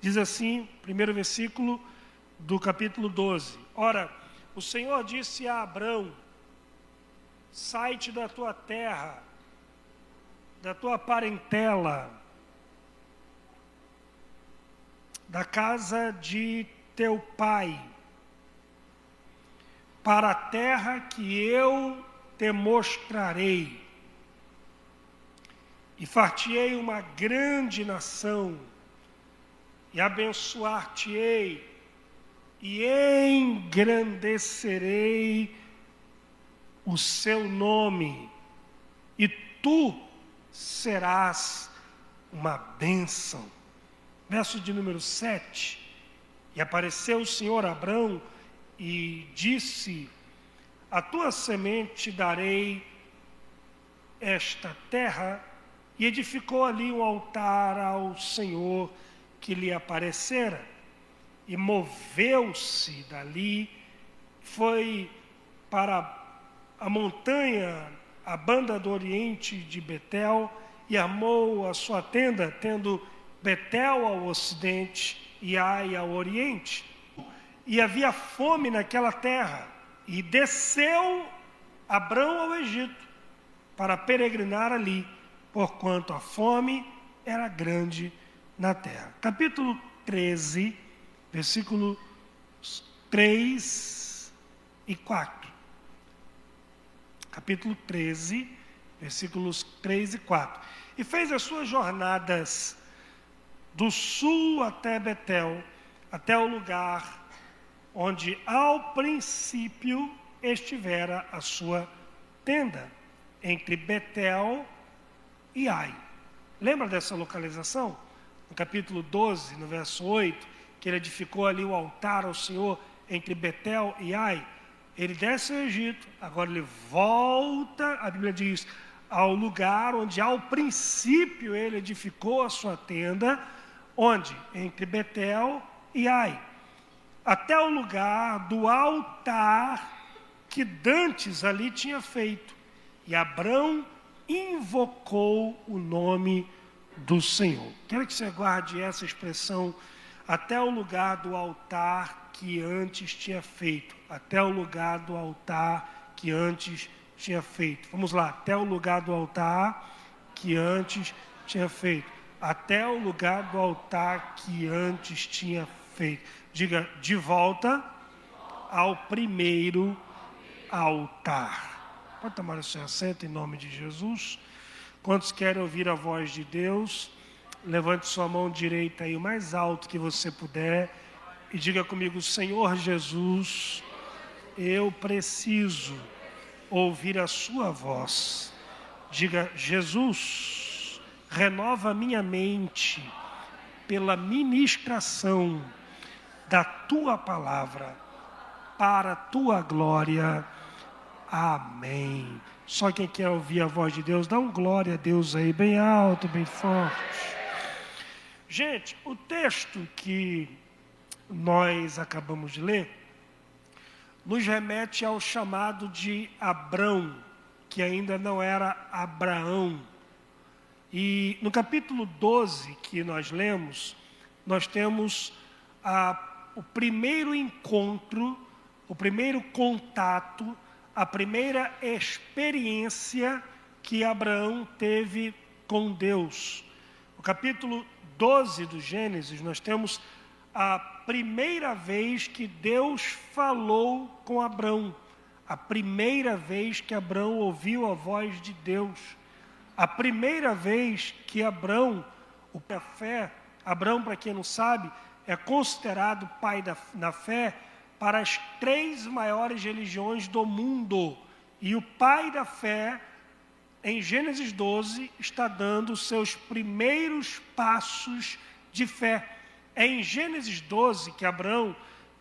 Diz assim, primeiro versículo do capítulo 12. Ora, o Senhor disse a Abrão: sai-te da tua terra, da tua parentela, da casa de teu pai, para a terra que eu te mostrarei, e far-te-ei uma grande nação, e abençoar-te-ei, e engrandecerei o seu nome, e tu serás uma bênção. Verso de número 7. E apareceu o Senhor a Abrão e disse: a tua semente darei esta terra. E edificou ali um altar ao Senhor que lhe aparecera. E moveu-se dali, foi para a montanha, a banda do oriente de Betel, e armou a sua tenda, tendo Betel ao ocidente e Ai ao oriente. E havia fome naquela terra, e desceu Abrão ao Egito, para peregrinar ali, porquanto a fome era grande na terra. Capítulo 13, versículos 3 e 4. Capítulo 13, versículos 3 e 4. E fez as suas jornadas do sul até Betel, até o lugar onde ao princípio estivera a sua tenda, entre Betel e Ai. Lembra dessa localização? No capítulo 12, no verso 8, que ele edificou ali o altar ao Senhor entre Betel e Ai. Ele desce ao Egito, agora ele volta, a Bíblia diz, ao lugar onde ao princípio ele edificou a sua tenda, onde? Entre Betel e Ai, até o lugar do altar que dantes ali tinha feito. E Abrão invocou o nome do Senhor. Quero que você guarde essa expressão, até o lugar do altar que antes tinha feito. Até o lugar do altar que antes tinha feito. Vamos lá, até o lugar do altar que antes tinha feito. Até o lugar do altar que antes tinha feito. Diga, de volta ao primeiro altar. Pode tomar o seu assento em nome de Jesus. Quantos querem ouvir a voz de Deus? Levante sua mão direita aí o mais alto que você puder e diga comigo: Senhor Jesus, eu preciso ouvir a sua voz. Diga: Jesus, renova minha mente pela ministração da tua palavra, para a tua glória. Amém. Só quem quer ouvir a voz de Deus, dá um glória a Deus aí, bem alto, bem forte. Gente, o texto que nós acabamos de ler nos remete ao chamado de Abrão, que ainda não era Abraão. E no capítulo 12 que nós lemos, nós temos o primeiro encontro, o primeiro contato, a primeira experiência que Abraão teve com Deus. No capítulo 12 do Gênesis, nós temos a primeira vez que Deus falou com Abrão. A primeira vez que Abrão ouviu a voz de Deus. A primeira vez que Abrão, o pai da fé, Abrão, para quem não sabe, é considerado pai na fé para as 3 maiores religiões do mundo. E o pai da fé, em Gênesis 12, está dando os seus primeiros passos de fé. É em Gênesis 12 que Abrão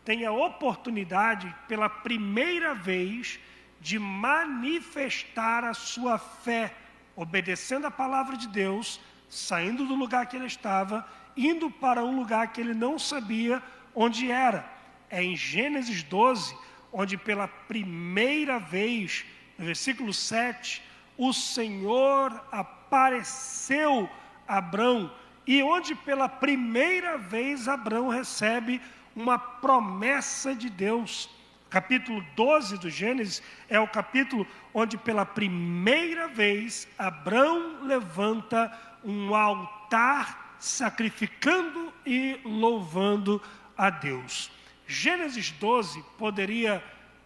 tem a oportunidade, pela primeira vez, de manifestar a sua fé, obedecendo a palavra de Deus, saindo do lugar que ele estava, indo para um lugar que ele não sabia onde era. É em Gênesis 12, onde pela primeira vez, no versículo 7, o Senhor apareceu a Abrão e onde pela primeira vez Abraão recebe uma promessa de Deus. Capítulo 12 do Gênesis é o capítulo onde pela primeira vez Abraão levanta um altar sacrificando e louvando a Deus. Gênesis 12 poderia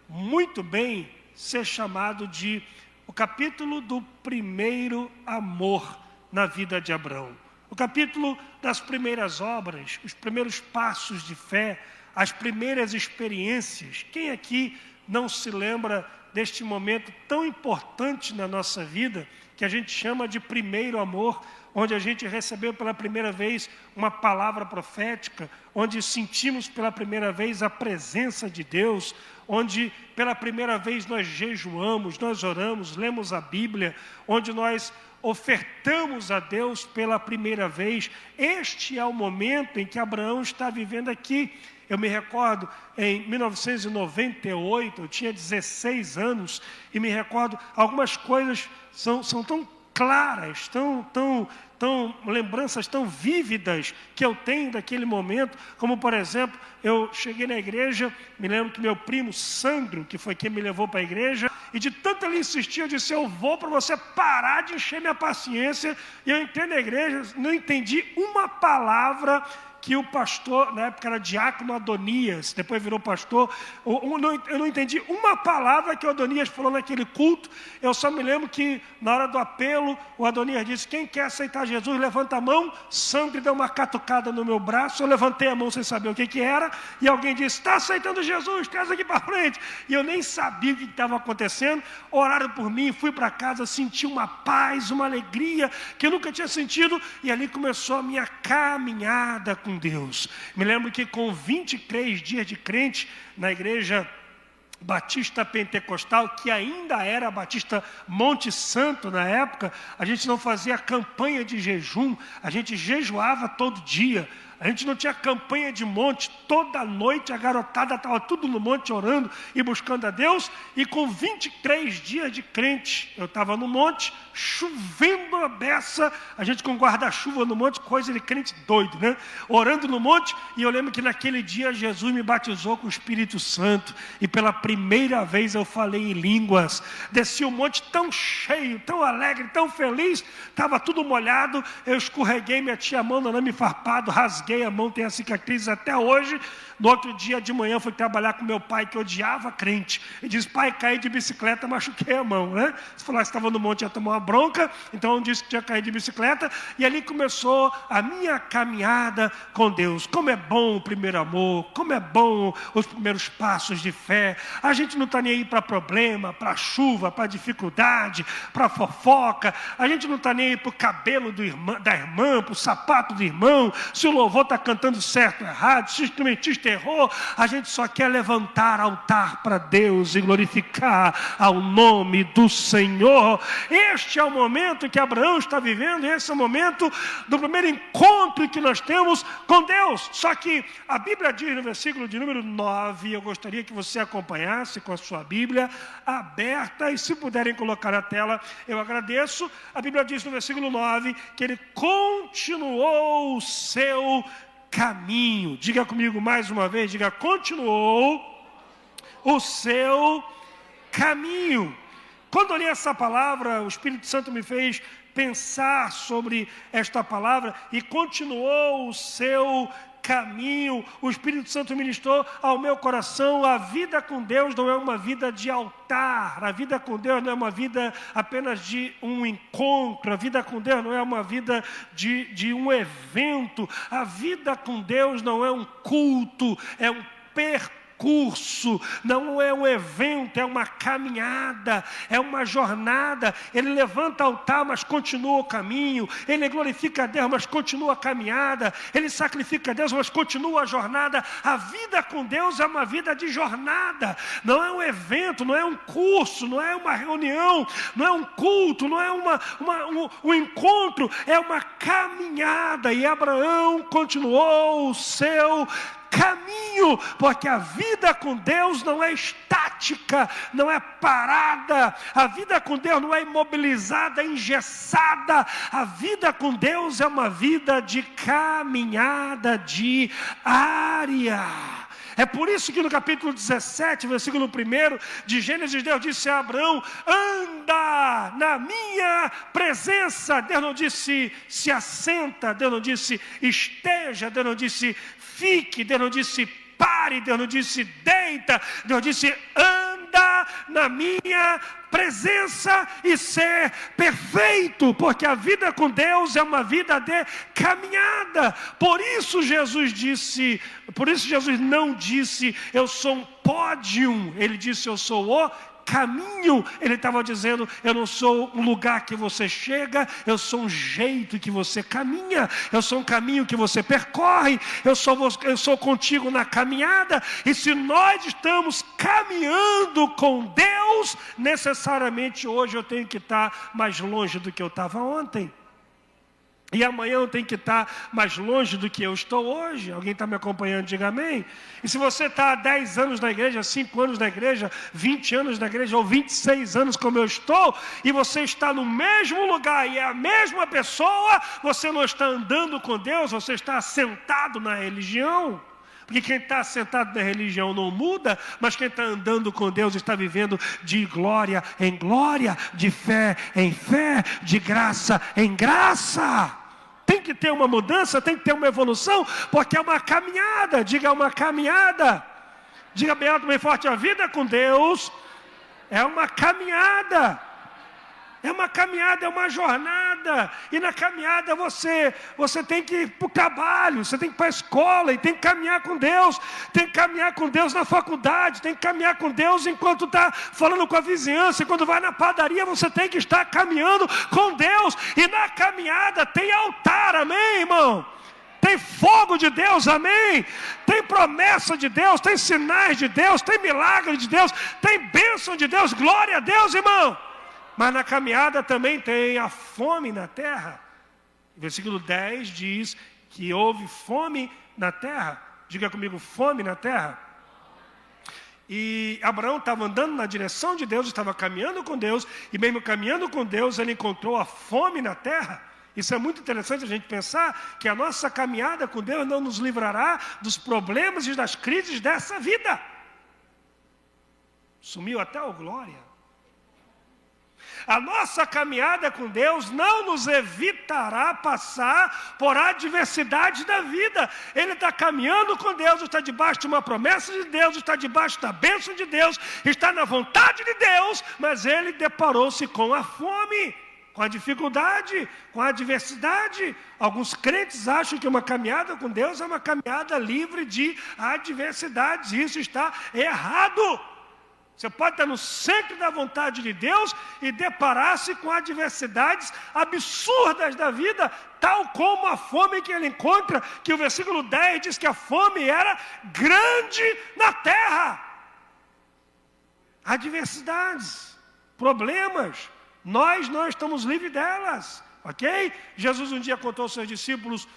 muito bem ser chamado de o capítulo do primeiro amor na vida de Abraão. O capítulo das primeiras obras, os primeiros passos de fé, as primeiras experiências. Quem aqui não se lembra deste momento tão importante na nossa vida, que a gente chama de primeiro amor, onde a gente recebeu pela primeira vez uma palavra profética, onde sentimos pela primeira vez a presença de Deus, onde pela primeira vez nós jejuamos, nós oramos, lemos a Bíblia, onde nós ofertamos a Deus pela primeira vez. Este é o momento em que Abraão está vivendo aqui. Eu me recordo, em 1998, eu tinha 16 anos, e me recordo, algumas coisas são tão claras, lembranças tão vívidas que eu tenho daquele momento, como por exemplo, eu cheguei na igreja, me lembro que meu primo Sandro, que foi quem me levou para a igreja, e de tanto ele insistir, eu disse, eu vou para você parar de encher minha paciência, e eu entrei na igreja, não entendi uma palavra que o pastor, na época era diácono Adonias, depois virou pastor, eu não entendi uma palavra que o Adonias falou naquele culto. Eu só me lembro que na hora do apelo, o Adonias disse, quem quer aceitar Jesus, levanta a mão. Sandro deu uma catucada no meu braço, eu levantei a mão sem saber o que era, e alguém disse, está aceitando Jesus, traz aqui para frente. E eu nem sabia o que estava acontecendo, oraram por mim, fui para casa, senti uma paz, uma alegria, que eu nunca tinha sentido, e ali começou a minha caminhada com Deus. Me lembro que com 23 dias de crente na igreja Batista Pentecostal, que ainda era Batista Monte Santo na época, a gente não fazia campanha de jejum, a gente jejuava todo dia. A gente não tinha campanha de monte, toda noite a garotada estava tudo no monte orando e buscando a Deus, e com 23 dias de crente, eu estava no monte, chovendo a beça, a gente com guarda-chuva no monte, coisa de crente doido, né? Orando no monte, e eu lembro que naquele dia Jesus me batizou com o Espírito Santo, e pela primeira vez eu falei em línguas, desci o monte tão cheio, tão alegre, tão feliz, estava tudo molhado, eu escorreguei, meti a mão no arame farpado, rasguei a mão, tem a cicatriz até hoje. No outro dia de manhã fui trabalhar com meu pai, que odiava crente, e disse, pai, caí de bicicleta, machuquei a mão, né? Se falasse que estava no monte ia tomar uma bronca, então eu disse que tinha caído de bicicleta, e ali começou a minha caminhada com Deus. Como é bom o primeiro amor, como é bom os primeiros passos de fé. A gente não está nem aí para problema, para chuva, para dificuldade, para fofoca, a gente não está nem aí para o cabelo da irmã, para o sapato do irmão, se o louvor está cantando certo ou errado, se o instrumentista errou, a gente só quer levantar altar para Deus e glorificar ao nome do Senhor. Este é o momento que Abraão está vivendo, esse é o momento do primeiro encontro que nós temos com Deus. Só que a Bíblia diz no versículo de número 9, eu gostaria que você acompanhasse com a sua Bíblia aberta, e se puderem colocar na tela, eu agradeço. A Bíblia diz no versículo 9 que ele continuou o seu caminho. Diga comigo mais uma vez, diga, continuou o seu caminho. Quando eu li essa palavra, o Espírito Santo me fez pensar sobre esta palavra, e continuou o seu caminho. O Espírito Santo ministrou ao meu coração, a vida com Deus não é uma vida de altar, a vida com Deus não é uma vida apenas de um encontro, a vida com Deus não é uma vida de um evento, a vida com Deus não é um culto, é um percurso, não é um evento, é uma caminhada, é uma jornada. Ele levanta altar, mas continua o caminho. Ele glorifica a Deus, mas continua a caminhada. Ele sacrifica a Deus, mas continua a jornada. A vida com Deus é uma vida de jornada, não é um evento, não é um curso, não é uma reunião, não é um culto, não é um encontro, é uma caminhada. E Abraão continuou o seu caminho, porque a vida com Deus não é estática, não é parada, a vida com Deus não é imobilizada, engessada, a vida com Deus é uma vida de caminhada diária. É por isso que no capítulo 17, versículo 1 de Gênesis, Deus disse a Abraão: anda na minha presença. Deus não disse se assenta, Deus não disse esteja, Deus não disse fique, Deus não disse pare, Deus não disse deita, Deus disse anda na minha presença e ser perfeito, porque a vida com Deus é uma vida de caminhada. Por isso Jesus não disse eu sou um pódium, ele disse eu sou o caminho. Ele estava dizendo, eu não sou um lugar que você chega, eu sou um jeito que você caminha, eu sou um caminho que você percorre, eu sou contigo na caminhada. E se nós estamos caminhando com Deus, necessariamente hoje eu tenho que estar mais longe do que eu estava ontem. E amanhã eu tenho que estar mais longe do que eu estou hoje. Alguém está me acompanhando? Diga amém. E se você está há 10 anos na igreja, 5 anos na igreja, 20 anos na igreja, ou 26 anos como eu estou, e você está no mesmo lugar e é a mesma pessoa, você não está andando com Deus, você está assentado na religião. Porque quem está sentado na religião não muda, mas quem está andando com Deus está vivendo de glória em glória, de fé em fé, de graça em graça. Tem que ter uma mudança, tem que ter uma evolução, porque é uma caminhada. Diga uma caminhada. Diga bem alto, bem forte, a vida com Deus é uma caminhada. É uma caminhada, é uma jornada. E na caminhada você tem que ir para o trabalho, você tem que ir para a escola e tem que caminhar com Deus. Tem que caminhar com Deus na faculdade, tem que caminhar com Deus enquanto está falando com a vizinhança. E quando vai na padaria, você tem que estar caminhando com Deus. E na caminhada tem altar, amém, irmão? Tem fogo de Deus, amém? Tem promessa de Deus, tem sinais de Deus, tem milagre de Deus, tem bênção de Deus, glória a Deus, irmão. Mas na caminhada também tem a fome na terra. Versículo 10 diz que houve fome na terra. Diga comigo, fome na terra. E Abraão estava andando na direção de Deus, estava caminhando com Deus, e mesmo caminhando com Deus, ele encontrou a fome na terra. Isso é muito interessante a gente pensar, que a nossa caminhada com Deus não nos livrará dos problemas e das crises dessa vida. Sumiu até o glória. A nossa caminhada com Deus não nos evitará passar por adversidades da vida. Ele está caminhando com Deus, está debaixo de uma promessa de Deus, está debaixo da bênção de Deus, está na vontade de Deus, mas ele deparou-se com a fome, com a dificuldade, com a adversidade. Alguns crentes acham que uma caminhada com Deus é uma caminhada livre de adversidades. Isso está errado. Você pode estar no centro da vontade de Deus e deparar-se com adversidades absurdas da vida, tal como a fome que ele encontra, que o versículo 10 diz que a fome era grande na terra. Adversidades, problemas, nós não estamos livres delas, ok? Jesus um dia contou aos seus discípulos,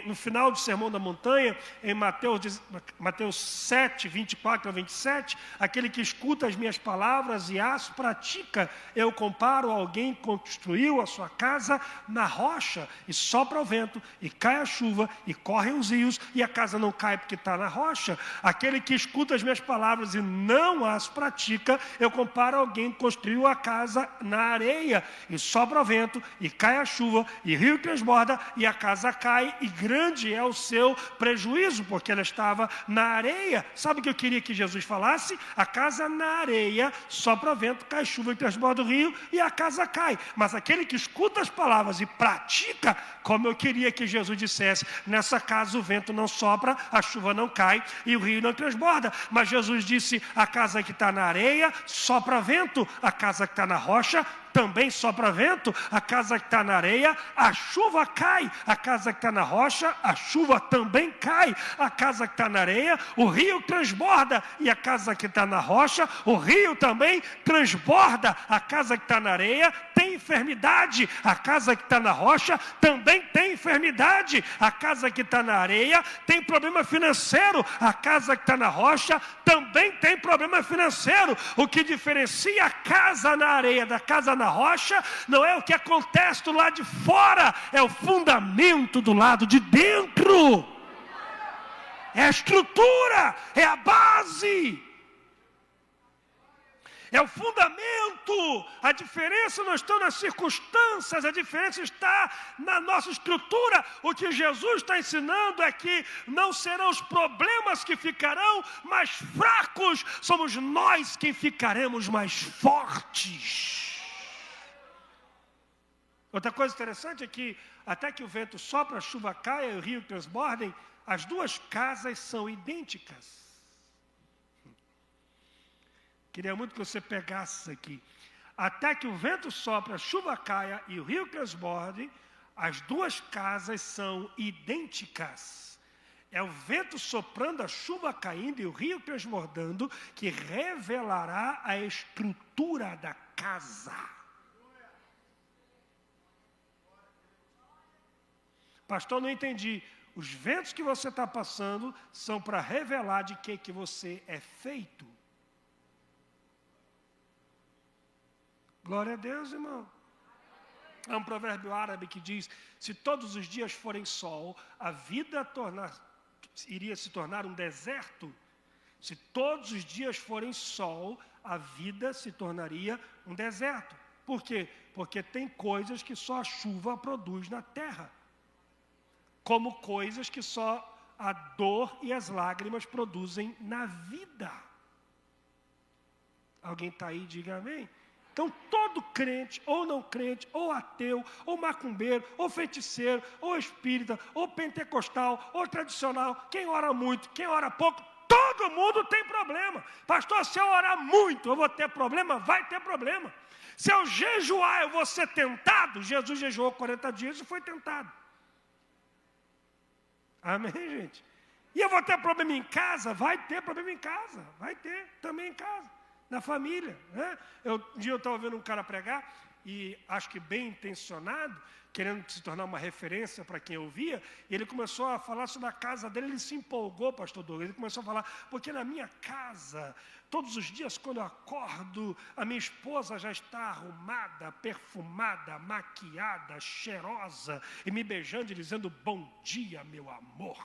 no final do Sermão da Montanha, em Mateus 7, 24 a 27, aquele que escuta as minhas palavras e as pratica, eu comparo a alguém que construiu a sua casa na rocha, e sopra o vento, e cai a chuva, e correm os rios, e a casa não cai porque está na rocha. Aquele que escuta as minhas palavras e não as pratica, eu comparo a alguém que construiu a casa na areia, e sopra o vento, e cai a chuva, e rio transborda, e a casa cai, e grande é o seu prejuízo, porque ela estava na areia. Sabe o que eu queria que Jesus falasse? A casa na areia, sopra o vento, cai chuva e transborda o rio, e a casa cai. Mas aquele que escuta as palavras e pratica, como eu queria que Jesus dissesse, nessa casa o vento não sopra, a chuva não cai e o rio não transborda. Mas Jesus disse, a casa que está na areia, sopra vento, a casa que está na rocha, também sopra vento. A casa que está na areia, a chuva cai. A casa que está na rocha, a chuva também cai. A casa que está na areia, o rio transborda. E a casa que está na rocha, o rio também transborda. A casa que está na areia tem enfermidade. A casa que está na rocha também tem enfermidade. A casa que está na areia tem problema financeiro. A casa que está na rocha também tem problema financeiro. O que diferencia a casa na areia da casa na rocha não é o que acontece do lado de fora, é o fundamento do lado de dentro. É a estrutura, é a base. É o fundamento. A diferença não está nas circunstâncias, a diferença está na nossa estrutura. O que Jesus está ensinando é que não serão os problemas que ficarão mais fracos, somos nós quem ficaremos mais fortes. Outra coisa interessante é que até que o vento sopra, a chuva caia e o rio transbordem, as duas casas são idênticas. Queria muito que você pegasse isso aqui. Até que o vento sopra, a chuva caia e o rio transborde, as duas casas são idênticas. É o vento soprando, a chuva caindo e o rio transbordando que revelará a estrutura da casa. Pastor, não entendi. Os ventos que você está passando são para revelar de que você é feito. Glória a Deus, irmão. Há um provérbio árabe que diz: se todos os dias forem sol, a vida iria se tornar um deserto. Se todos os dias forem sol, a vida se tornaria um deserto. Por quê? Porque tem coisas que só a chuva produz na terra. Como coisas que só a dor e as lágrimas produzem na vida. Alguém está aí? Diga amém. Então, todo crente, ou não crente, ou ateu, ou macumbeiro, ou feiticeiro, ou espírita, ou pentecostal, ou tradicional, quem ora muito, quem ora pouco, todo mundo tem problema. Pastor, se eu orar muito, eu vou ter problema? Vai ter problema. Se eu jejuar, eu vou ser tentado? Jesus jejuou 40 dias e foi tentado. Amém, gente? E eu vou ter problema em casa? Vai ter problema em casa. Vai ter também em casa. Na família, né? Um dia eu estava vendo um cara pregar, e acho que bem intencionado, querendo se tornar uma referência para quem ouvia, e ele começou a falar sobre a casa dele, ele se empolgou, pastor Douglas, ele começou a falar, porque na minha casa, todos os dias quando eu acordo, a minha esposa já está arrumada, perfumada, maquiada, cheirosa, e me beijando e dizendo, bom dia, meu amor.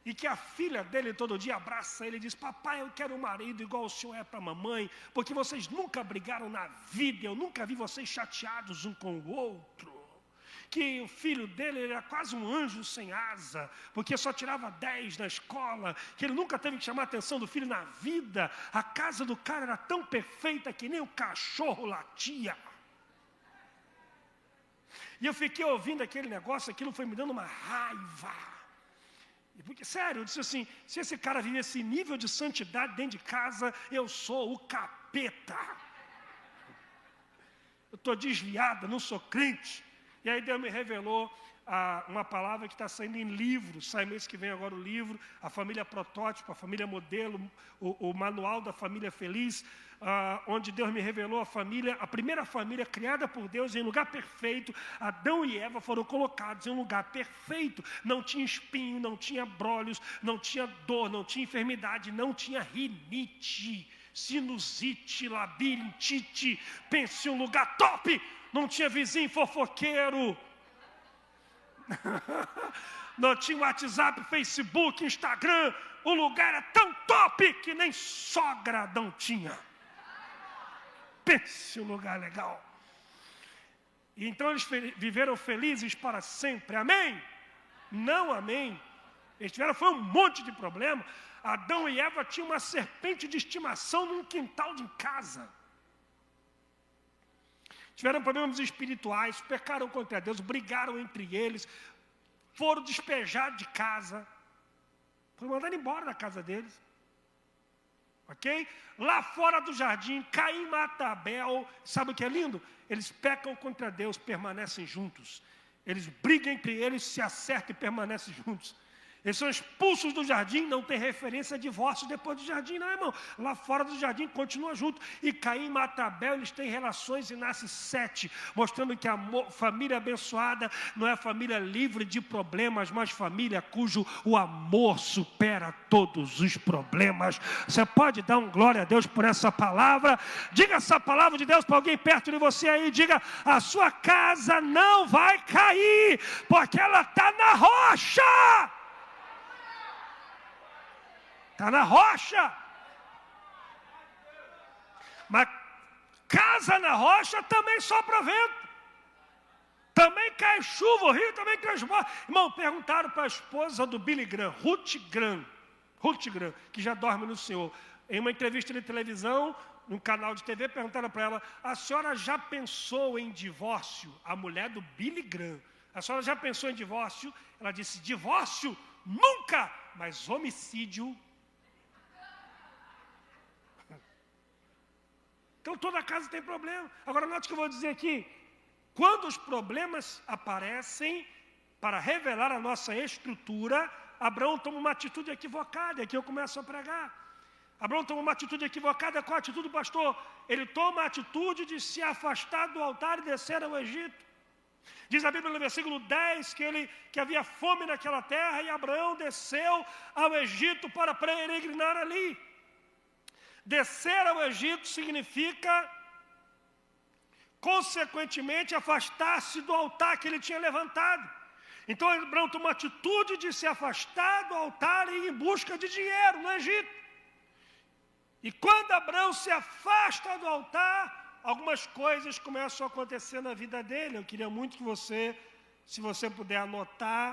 E que a filha dele todo dia abraça ele e diz, papai, eu quero um marido igual o senhor é para a mamãe, porque vocês nunca brigaram na vida, eu nunca vi vocês chateados um com o outro. Que o filho dele era quase um anjo sem asa, porque só tirava 10 na escola, que ele nunca teve que chamar a atenção do filho na vida. A casa do cara era tão perfeita que nem o cachorro latia. E eu fiquei ouvindo aquele negócio, aquilo foi me dando uma raiva. Porque, sério, eu disse assim, se esse cara vive esse nível de santidade dentro de casa, eu sou o capeta. Eu estou desviada, não sou crente. E aí Deus me revelou uma palavra que está saindo em livro, sai mês que vem agora o livro, a família protótipo, a família modelo, o manual da família feliz, onde Deus me revelou a primeira família criada por Deus em lugar perfeito. Adão e Eva foram colocados em um lugar perfeito, não tinha espinho, não tinha brolhos, não tinha dor, não tinha enfermidade, não tinha rinite, sinusite, labirintite, pense em um lugar top, não tinha vizinho fofoqueiro, não tinha WhatsApp, Facebook, Instagram, o lugar era tão top que nem sogra não tinha. Pense um lugar legal. E então eles viveram felizes para sempre, amém? Não amém. Eles tiveram foi um monte de problema. Adão e Eva tinham uma serpente de estimação num quintal de casa. Tiveram problemas espirituais, pecaram contra Deus, brigaram entre eles, foram despejados de casa, foram mandados embora da casa deles. Ok? Lá fora do jardim, Caim mata Abel. Sabe o que é lindo? Eles pecam contra Deus, permanecem juntos. Eles brigam entre eles, se acertam e permanecem juntos. Eles são expulsos do jardim, não tem referência a divórcio depois do jardim, não, irmão. Lá fora do jardim continua junto. E Caim mata Abel, eles têm relações e nasce Sete, mostrando que a família abençoada não é família livre de problemas, mas família cujo o amor supera todos os problemas. Você pode dar um glória a Deus por essa palavra? Diga essa palavra de Deus para alguém perto de você aí. Diga: a sua casa não vai cair, porque ela está na rocha. Está na rocha. Mas casa na rocha também sopra vento. Também cai chuva, o rio também transborda. Irmão, perguntaram para a esposa do Billy Graham, Ruth Graham, que já dorme no Senhor. Em uma entrevista de televisão, num canal de TV, perguntaram para ela: a senhora já pensou em divórcio? A mulher do Billy Graham. A senhora já pensou em divórcio? Ela disse: divórcio? Nunca! Mas homicídio... Então toda casa tem problema. Agora note o que eu vou dizer aqui. Quando os problemas aparecem para revelar a nossa estrutura, Abraão toma uma atitude equivocada. Aqui eu começo a pregar. Abraão toma uma atitude equivocada. Qual a atitude, pastor? Ele toma a atitude de se afastar do altar e descer ao Egito. Diz a Bíblia no versículo 10 que havia fome naquela terra e Abraão desceu ao Egito para peregrinar ali. Descer ao Egito significa, consequentemente, afastar-se do altar que ele tinha levantado. Então Abraão toma uma atitude de se afastar do altar e ir em busca de dinheiro no Egito. E quando Abraão se afasta do altar, algumas coisas começam a acontecer na vida dele. Eu queria muito que você, se você puder anotar,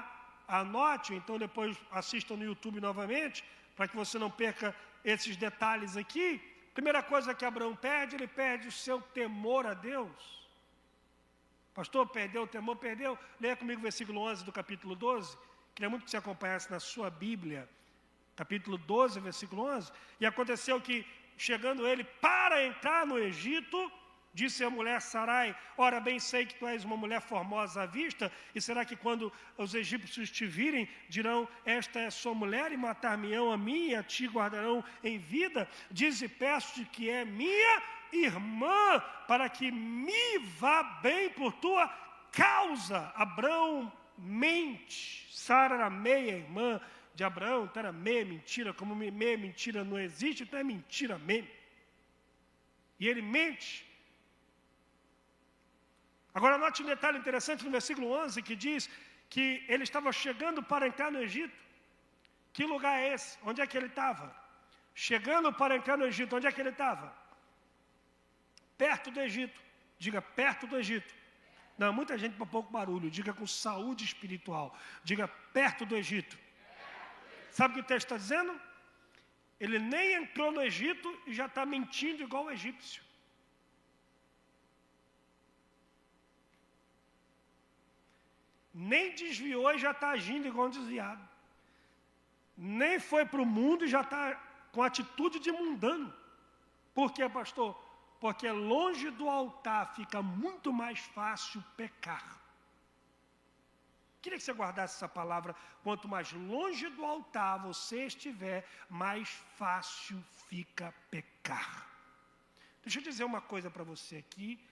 anote, então depois assista no YouTube novamente, para que você não perca esses detalhes aqui. Primeira coisa que Abraão perde, ele perde o seu temor a Deus. Pastor, perdeu o temor? Perdeu. Leia comigo o versículo 11 do capítulo 12. Queria muito que você acompanhasse na sua Bíblia. Capítulo 12, versículo 11. E aconteceu que, chegando ele para entrar no Egito, disse a mulher Sarai: ora bem sei que tu és uma mulher formosa à vista, e será que quando os egípcios te virem, dirão: esta é sua mulher, e matar-me-ão a mim, e a ti guardarão em vida? Dize, peço-te que é minha irmã, para que me vá bem por tua causa. Abraão mente. Sara era meia irmã de Abraão, então era meia mentira. Como meia mentira não existe, então é mentira mesmo. E ele mente. Agora note um detalhe interessante no versículo 11, que diz que ele estava chegando para entrar no Egito. Que lugar é esse? Onde é que ele estava? Chegando para entrar no Egito, onde é que ele estava? Perto do Egito. Diga, perto do Egito. Não, muita gente com pouco barulho. Diga com saúde espiritual. Diga, perto do Egito. Sabe o que o texto está dizendo? Ele nem entrou no Egito e já está mentindo igual o egípcio. Nem desviou e já está agindo igual um desviado. Nem foi para o mundo e já está com atitude de mundano. Por quê, pastor? Porque longe do altar fica muito mais fácil pecar. Queria que você guardasse essa palavra. Quanto mais longe do altar você estiver, mais fácil fica pecar. Deixa eu dizer uma coisa para você aqui,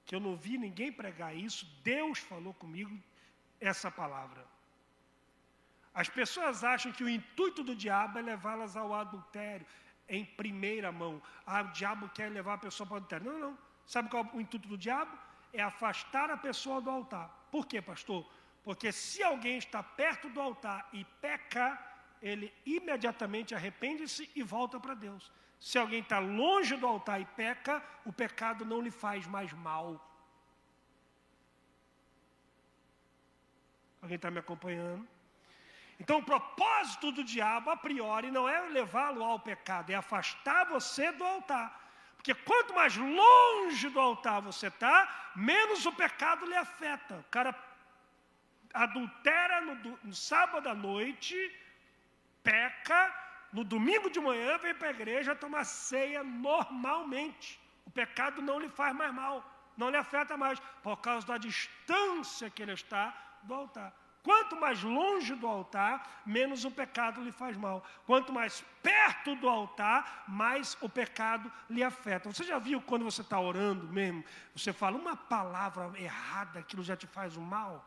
que eu não vi ninguém pregar isso. Deus falou comigo essa palavra. As pessoas acham que o intuito do diabo é levá-las ao adultério em primeira mão. O diabo quer levar a pessoa para o adultério. Não, não. Sabe qual é o intuito do diabo? É afastar a pessoa do altar. Por quê, pastor? Porque se alguém está perto do altar e peca, ele imediatamente arrepende-se e volta para Deus. Se alguém está longe do altar e peca, o pecado não lhe faz mais mal. Alguém está me acompanhando? Então o propósito do diabo, a priori, não é levá-lo ao pecado, é afastar você do altar. Porque quanto mais longe do altar você está, menos o pecado lhe afeta. O cara adultera no sábado à noite, peca, no domingo de manhã vem para a igreja tomar ceia normalmente. O pecado não lhe faz mais mal, não lhe afeta mais, por causa da distância que ele está do altar. Quanto mais longe do altar, menos o pecado lhe faz mal. Quanto mais perto do altar, mais o pecado lhe afeta. Você já viu quando você está orando mesmo, você fala uma palavra errada, aquilo já te faz um mal?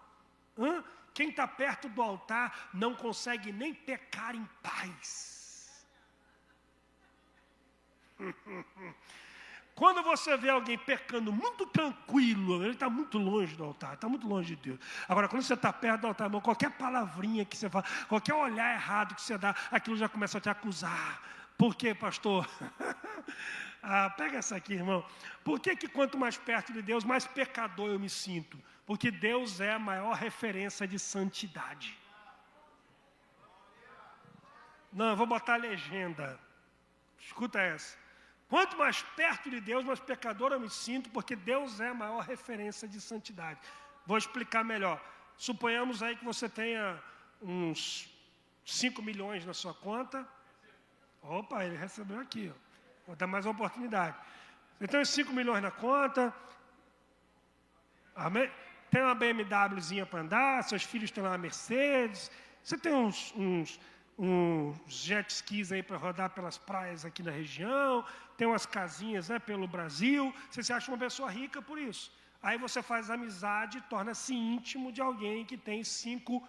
Quem está perto do altar não consegue nem pecar em paz. Quando você vê alguém pecando muito tranquilo, ele está muito longe do altar, está muito longe de Deus. Agora, quando você está perto do altar, irmão, qualquer palavrinha que você fala, qualquer olhar errado que você dá, aquilo já começa a te acusar. Por quê, pastor? Pega essa aqui, irmão. Por que quanto mais perto de Deus, mais pecador eu me sinto? Porque Deus é a maior referência de santidade. Não, eu vou botar a legenda. Escuta essa. Quanto mais perto de Deus, mais pecador eu me sinto, porque Deus é a maior referência de santidade. Vou explicar melhor. Suponhamos aí que você tenha uns 5 milhões na sua conta. Opa, ele recebeu aqui. Vou dar mais uma oportunidade. Você tem uns 5 milhões na conta. Amém? Tem uma BMWzinha para andar, seus filhos têm uma Mercedes. Você tem uns jet skis aí para rodar pelas praias aqui na região, tem umas casinhas, né, pelo Brasil, você se acha uma pessoa rica por isso. Aí você faz amizade, torna-se íntimo de alguém que tem 5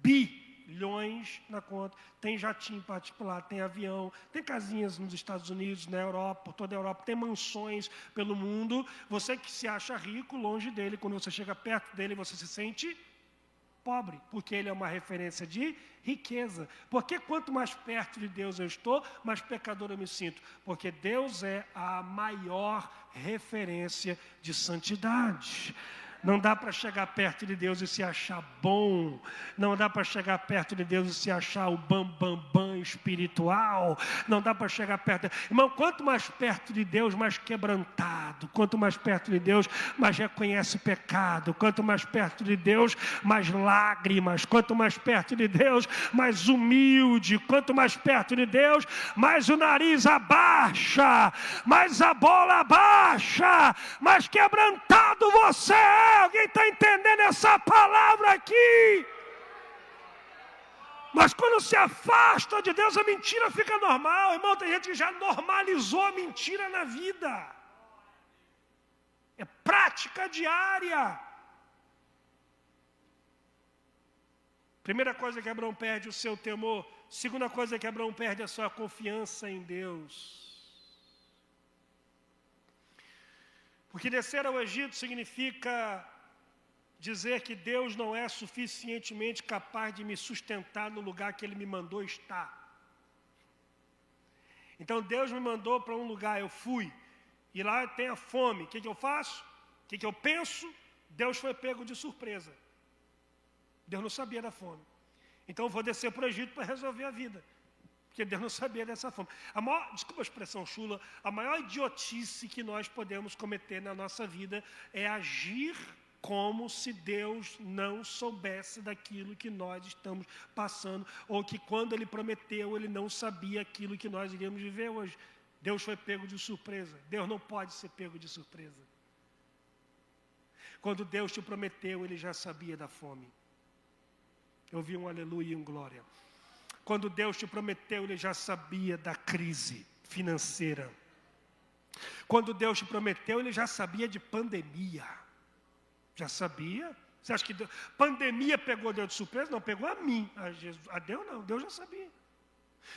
bilhões na conta, tem jatinho particular, tem avião, tem casinhas nos Estados Unidos, na Europa, por toda a Europa, tem mansões pelo mundo. Você que se acha rico, longe dele, quando você chega perto dele, você se sente pobre, porque ele é uma referência de riqueza. Porque quanto mais perto de Deus eu estou, mais pecador eu me sinto. Porque Deus é a maior referência de santidade. Não dá para chegar perto de Deus e se achar bom. Não dá para chegar perto de Deus e se achar o bam espiritual. Não dá para chegar perto. Irmão, quanto mais perto de Deus, mais quebrantado. Quanto mais perto de Deus, mais reconhece o pecado. Quanto mais perto de Deus, mais lágrimas. Quanto mais perto de Deus, mais humilde. Quanto mais perto de Deus, mais o nariz abaixa. Mais a bola abaixa. Mais quebrantado você é. Alguém está entendendo essa palavra aqui? Mas quando se afasta de Deus, a mentira fica normal. Irmão, tem gente que já normalizou a mentira na vida. É prática diária. Primeira coisa que Abraão perde, o seu temor. Segunda coisa que Abraão perde, a sua confiança em Deus. Porque descer ao Egito significa dizer que Deus não é suficientemente capaz de me sustentar no lugar que Ele me mandou estar. Então Deus me mandou para um lugar, eu fui, e lá tem a fome. O que eu faço? O que eu penso? Deus foi pego de surpresa. Deus não sabia da fome. Então eu vou descer para o Egito para resolver a vida. Porque Deus não sabia dessa fome. Desculpa a expressão chula, a maior idiotice que nós podemos cometer na nossa vida é agir como se Deus não soubesse daquilo que nós estamos passando, ou que quando Ele prometeu, Ele não sabia aquilo que nós iríamos viver hoje. Deus foi pego de surpresa. Deus não pode ser pego de surpresa. Quando Deus te prometeu, Ele já sabia da fome. Eu vi um aleluia e um glória. Quando Deus te prometeu, Ele já sabia da crise financeira. Quando Deus te prometeu, Ele já sabia de pandemia. Já sabia? Você acha que pandemia pegou Deus de surpresa? Não, pegou a mim. A Deus não, Deus já sabia.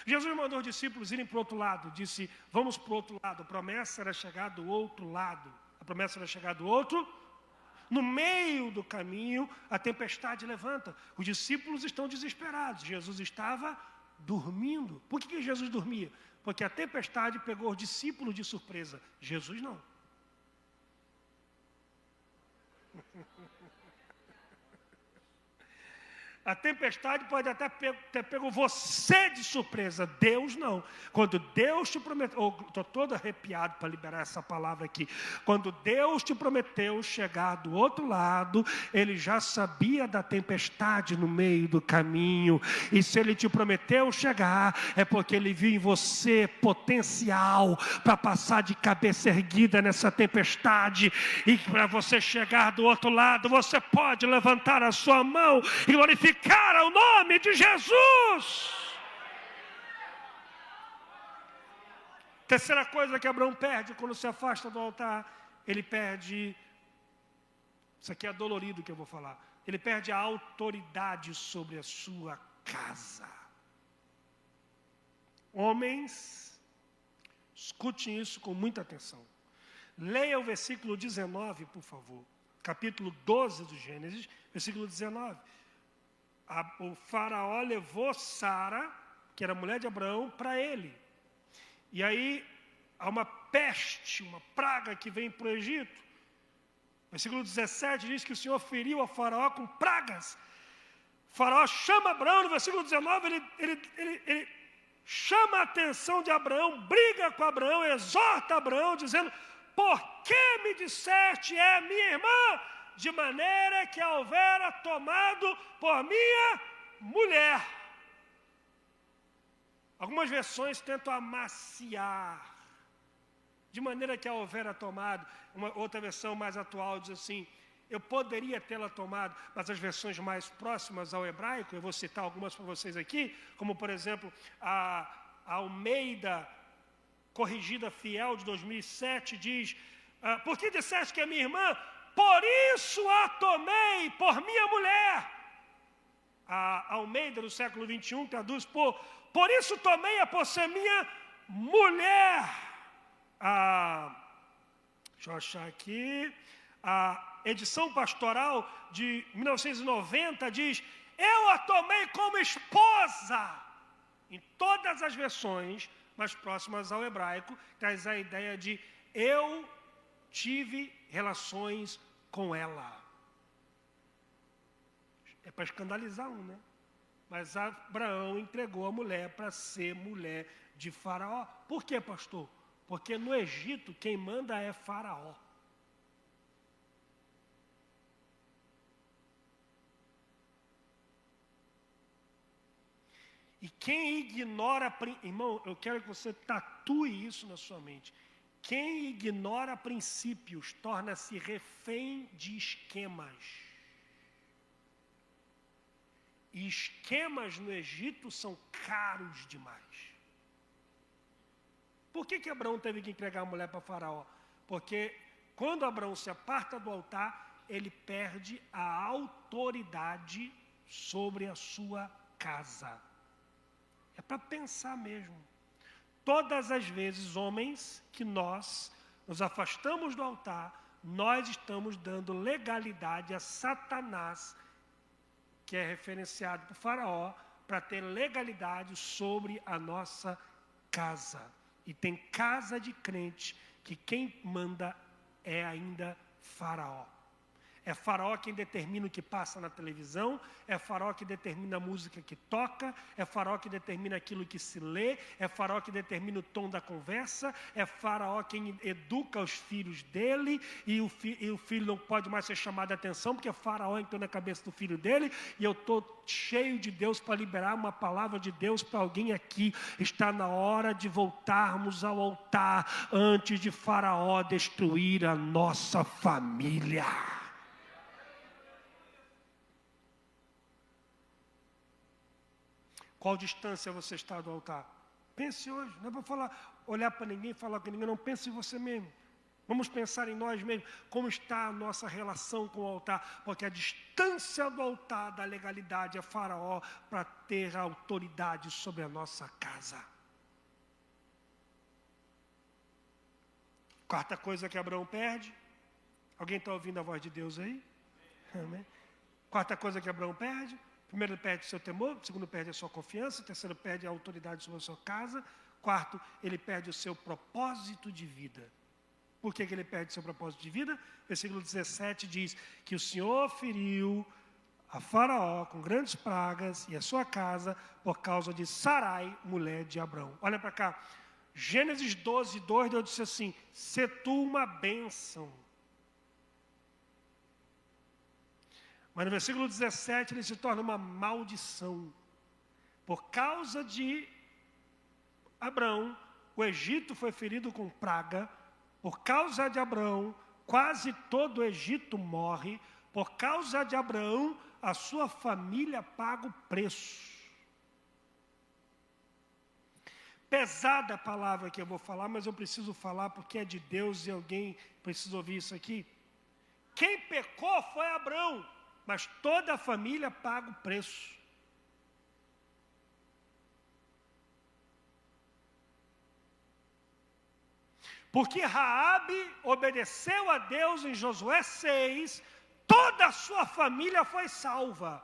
Jesus mandou os discípulos irem para o outro lado. Disse, vamos para o outro lado. A promessa era chegar do outro lado. A promessa era chegar do outro. No meio do caminho, a tempestade levanta. Os discípulos estão desesperados. Jesus estava dormindo. Por que Jesus dormia? Porque a tempestade pegou os discípulos de surpresa. Jesus não. A tempestade pode até ter pego você de surpresa, Deus não. Quando Deus te prometeu, estou todo arrepiado para liberar essa palavra aqui. Quando Deus te prometeu chegar do outro lado, Ele já sabia da tempestade no meio do caminho. E se Ele te prometeu chegar, é porque Ele viu em você potencial para passar de cabeça erguida nessa tempestade. E para você chegar do outro lado, você pode levantar a sua mão e glorificar ao nome de Jesus. Terceira coisa que Abraão perde quando se afasta do altar, ele perde, isso aqui é dolorido que eu vou falar, ele perde a autoridade sobre a sua casa. Homens, escutem isso com muita atenção. Leia o versículo 19, por favor. Capítulo 12 do Gênesis, versículo 19. O faraó levou Sara, que era mulher de Abraão, para ele. E aí há uma peste, uma praga que vem para o Egito. Versículo 17 diz que o Senhor feriu a faraó com pragas. O faraó chama Abraão, no versículo 19, ele chama a atenção de Abraão, briga com Abraão, exorta Abraão, dizendo: por que me disseste é minha irmã? De maneira que a houvera tomado por minha mulher. Algumas versões tentam amaciar. De maneira que a houvera tomado. Uma outra versão mais atual diz assim: eu poderia tê-la tomado, mas as versões mais próximas ao hebraico, eu vou citar algumas para vocês aqui, como por exemplo a Almeida Corrigida Fiel de 2007 diz: por que disseste que é minha irmã? Por isso a tomei por minha mulher. A Almeida do século 21 traduz por isso tomei-a por ser minha mulher. Deixa eu achar aqui. A edição pastoral de 1990 diz: eu a tomei como esposa. Em todas as versões mais próximas ao hebraico, traz a ideia de eu tive relações com ela. É para escandalizar né? Mas Abraão entregou a mulher para ser mulher de Faraó. Por quê, pastor? Porque no Egito quem manda é Faraó. E quem ignora, irmão, eu quero que você tatue isso na sua mente. Quem ignora princípios torna-se refém de esquemas. E esquemas no Egito são caros demais. Por que Abraão teve que entregar a mulher para Faraó? Porque quando Abraão se aparta do altar, ele perde a autoridade sobre a sua casa. É para pensar mesmo. Todas as vezes, homens, que nós nos afastamos do altar, nós estamos dando legalidade a Satanás, que é referenciado por Faraó, para ter legalidade sobre a nossa casa. E tem casa de crente que quem manda é ainda Faraó. É Faraó quem determina o que passa na televisão, é Faraó que determina a música que toca, é Faraó que determina aquilo que se lê, é Faraó que determina o tom da conversa, é Faraó quem educa os filhos dele, e o filho não pode mais ser chamado a atenção, porque Faraó entrou na cabeça do filho dele, e eu estou cheio de Deus para liberar uma palavra de Deus para alguém aqui. Está na hora de voltarmos ao altar, antes de Faraó destruir a nossa família. Qual distância você está do altar? Pense hoje, não é para olhar para ninguém, falar com ninguém, não, pense em você mesmo. Vamos pensar em nós mesmos, como está a nossa relação com o altar, porque a distância do altar da legalidade é Faraó para ter autoridade sobre a nossa casa. Quarta coisa que Abraão perde. Alguém está ouvindo a voz de Deus aí? Amém. Quarta coisa que Abraão perde. Primeiro, ele perde o seu temor. Segundo, perde a sua confiança. Terceiro, perde a autoridade sobre a sua casa. Quarto, ele perde o seu propósito de vida. Por que ele perde o seu propósito de vida? Versículo 17 diz que o Senhor feriu a Faraó com grandes pragas e a sua casa por causa de Sarai, mulher de Abrão. Olha para cá. Gênesis 12, 2, Deus disse assim: se tu uma bênção. Mas no versículo 17 ele se torna uma maldição. Por causa de Abrão, o Egito foi ferido com praga. Por causa de Abrão, quase todo o Egito morre. Por causa de Abraão, a sua família paga o preço. Pesada a palavra que eu vou falar, mas eu preciso falar porque é de Deus e alguém precisa ouvir isso aqui. Quem pecou foi Abrão, mas toda a família paga o preço. Porque Raabe obedeceu a Deus em Josué 6, toda a sua família foi salva.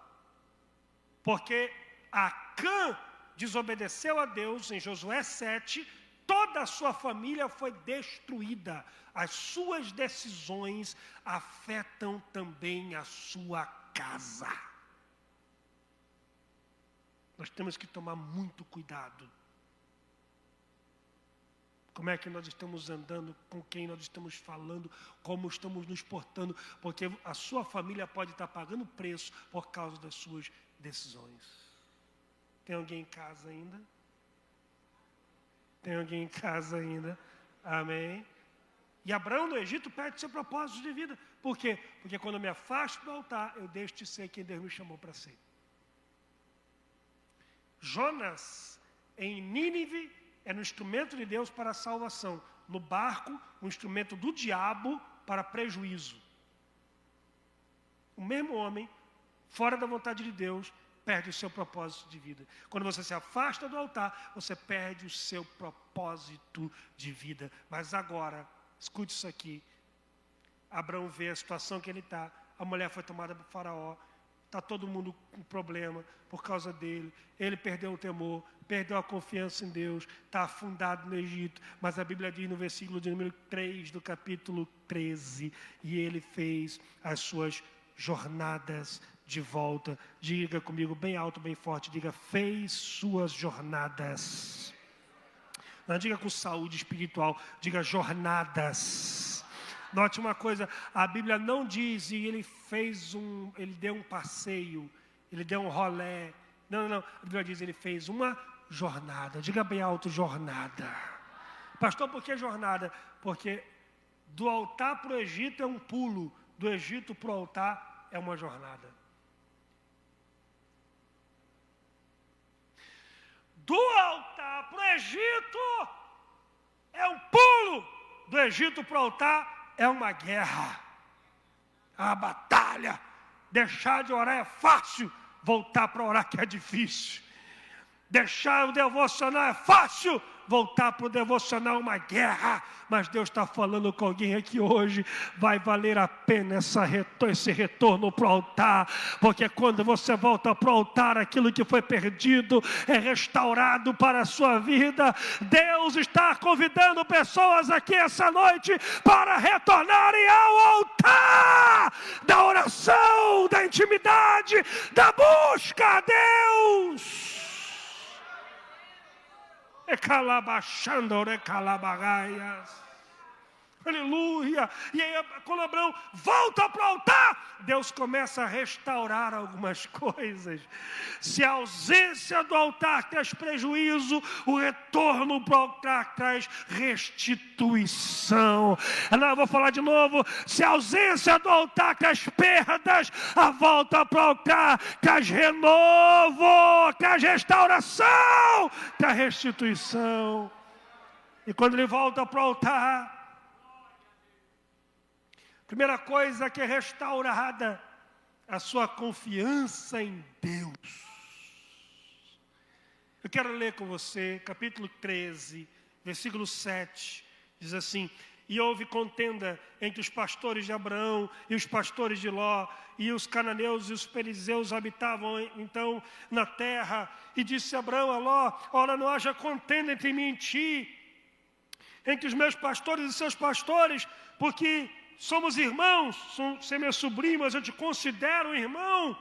Porque Acã desobedeceu a Deus em Josué 7, toda a sua família foi destruída. As suas decisões afetam também a sua casa. Nós temos que tomar muito cuidado. Como é que nós estamos andando, com quem nós estamos falando, como estamos nos portando, porque a sua família pode estar pagando preço por causa das suas decisões. Tem alguém em casa ainda? Tem alguém em casa ainda? Amém? E Abraão no Egito perde seu propósito de vida. Por quê? Porque quando eu me afasto do altar, eu deixo de ser quem Deus me chamou para ser. Jonas, em Nínive, era um instrumento de Deus para a salvação. No barco, um instrumento do diabo para prejuízo. O mesmo homem, fora da vontade de Deus, perde o seu propósito de vida. Quando você se afasta do altar, você perde o seu propósito de vida. Mas agora, escute isso aqui. Abraão vê a situação que ele está. A mulher foi tomada por Faraó. Está todo mundo com problema por causa dele. Ele perdeu o temor, perdeu a confiança em Deus, está afundado no Egito. Mas a Bíblia diz no versículo de número 3 do capítulo 13, e ele fez as suas jornadas de volta. Diga comigo bem alto, bem forte, diga: fez suas jornadas. Não diga com saúde espiritual, diga jornadas. Note uma coisa, a Bíblia não diz, e ele deu um passeio, ele deu um rolé. Não, a Bíblia diz, ele fez uma jornada. Diga bem alto, jornada. Pastor, por que jornada? Porque do altar para o Egito é um pulo, do Egito para o altar é uma jornada. Do altar para o Egito é um pulo, do Egito para o altar é uma guerra, é uma batalha. Deixar de orar é fácil, voltar para orar que é difícil. Deixar o devocional é fácil, voltar para o devocional é uma guerra. Mas Deus está falando com alguém aqui hoje, vai valer a pena esse retorno para o altar, porque quando você volta para o altar, aquilo que foi perdido é restaurado para a sua vida. Deus está convidando pessoas aqui essa noite para retornarem ao altar da oração, da intimidade, da busca a Deus. Aleluia. E aí quando Abraão volta para o altar, Deus começa a restaurar algumas coisas. Se a ausência do altar traz prejuízo, o retorno para o altar traz restituição. Não, eu vou falar de novo. Se a ausência do altar traz perdas, a volta para o altar traz renovo, traz restauração, traz restituição. E quando ele volta para o altar, primeira coisa que é restaurada, a sua confiança em Deus. Eu quero ler com você, capítulo 13, versículo 7, diz assim: e houve contenda entre os pastores de Abraão e os pastores de Ló, e os cananeus e os perizeus habitavam então na terra, e disse Abraão a Ló: ora, não haja contenda entre mim e ti, entre os meus pastores e seus pastores, porque somos irmãos, você é meu sobrinho, mas eu te considero um irmão.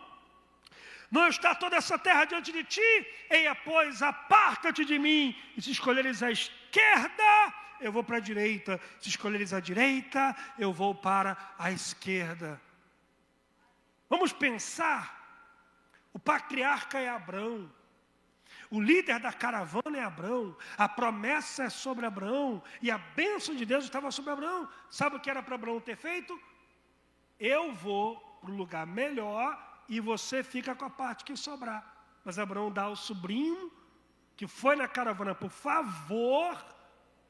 Não está toda essa terra diante de ti? Eia, pois, aparta-te de mim. E se escolheres a esquerda, eu vou para a direita. Se escolheres a direita, eu vou para a esquerda. Vamos pensar. O patriarca é Abrão. O líder da caravana é Abrão. A promessa é sobre Abrão. E a bênção de Deus estava sobre Abrão. Sabe o que era para Abrão ter feito? Eu vou para um lugar melhor e você fica com a parte que sobrar. Mas Abraão dá ao sobrinho, que foi na caravana por favor,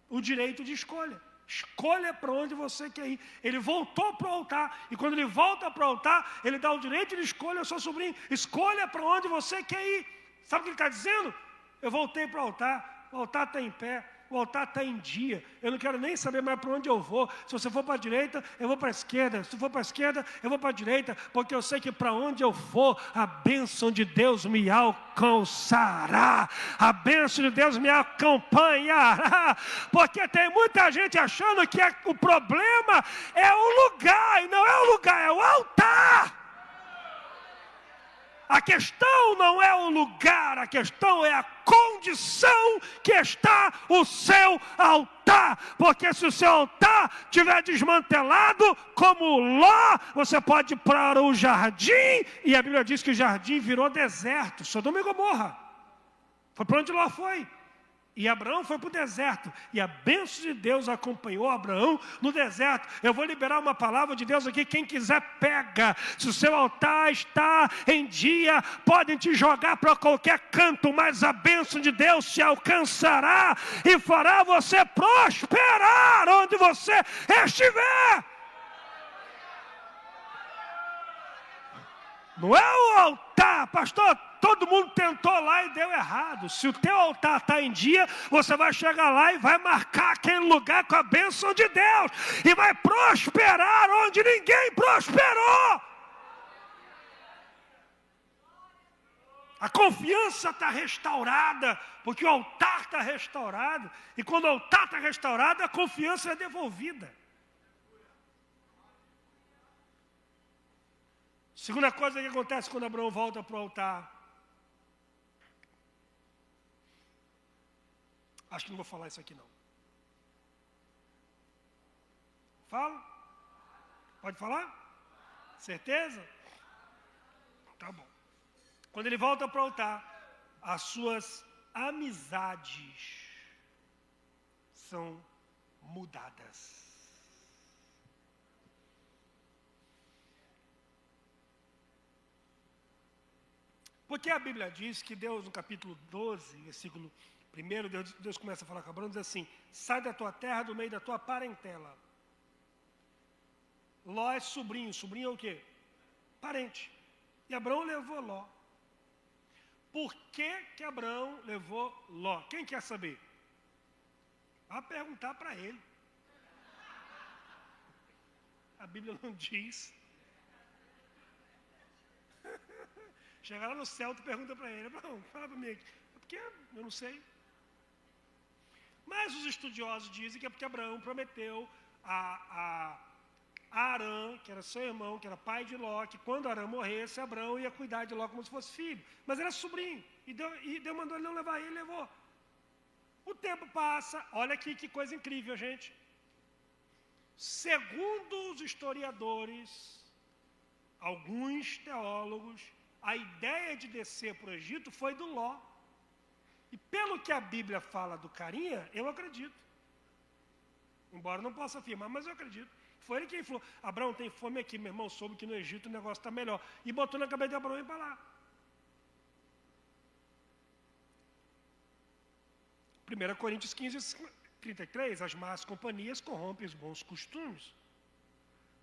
o direito de escolha. Escolha para onde você quer ir. Ele voltou para o altar. E quando ele volta para o altar, ele dá o direito de escolha ao seu sobrinho. Escolha para onde você quer ir. Sabe o que ele está dizendo? Eu voltei para o altar está em pé. O altar está em dia. Eu não quero nem saber mais para onde eu vou. Se você for para a direita, eu vou para a esquerda. Se for para a esquerda, eu vou para a direita. Porque eu sei que para onde eu for, a bênção de Deus me alcançará. A bênção de Deus me acompanhará. Porque tem muita gente achando que o problema é o lugar. E não é o lugar, é o altar. A questão não é o lugar, a questão é a condição que está o seu altar. Porque se o seu altar estiver desmantelado, como Ló, você pode ir para o jardim, e a Bíblia diz que o jardim virou deserto. Sodoma e Gomorra. Foi para onde Ló foi. E Abraão foi para o deserto. E a bênção de Deus acompanhou Abraão no deserto. Eu vou liberar uma palavra de Deus aqui. Quem quiser pega. Se o seu altar está em dia, podem te jogar para qualquer canto. Mas a bênção de Deus te alcançará e fará você prosperar onde você estiver. Não é o altar, pastor. Todo mundo tentou lá e deu errado. Se o teu altar está em dia, você vai chegar lá e vai marcar aquele lugar com a bênção de Deus. E vai prosperar onde ninguém prosperou. A confiança está restaurada, porque o altar está restaurado. E quando o altar está restaurado, a confiança é devolvida. Segunda coisa que acontece quando Abraão volta para o altar. Acho que não vou falar isso aqui não. Fala? Pode falar? Certeza? Tá bom. Quando ele volta para o altar, as suas amizades são mudadas. Porque a Bíblia diz que Deus, no capítulo 12, versículo 1, Deus começa a falar com Abraão, diz assim: sai da tua terra, do meio da tua parentela. Ló é sobrinho. Sobrinho é o quê? Parente. E Abraão levou Ló. Por que Abraão levou Ló? Quem quer saber? Vai perguntar para ele. A Bíblia não diz. Chegar lá no céu, tu pergunta para ele: Abraão, fala para mim aqui. É porque eu não sei. Mas os estudiosos dizem que é porque Abraão prometeu a Arã, que era seu irmão, que era pai de Ló, que quando Arã morresse, Abraão ia cuidar de Ló como se fosse filho. Mas era sobrinho. E Deus mandou ele não levar ele, levou. O tempo passa. Olha aqui que coisa incrível, gente. Segundo os historiadores, alguns teólogos, a ideia de descer para o Egito foi do Ló. E pelo que a Bíblia fala do carinha, eu acredito. Embora não possa afirmar, mas eu acredito. Foi ele quem falou: Abraão, tem fome aqui, meu irmão, soube que no Egito o negócio está melhor. E botou na cabeça de Abraão e ir para lá. 1 Coríntios 15, 33, as más companhias corrompem os bons costumes.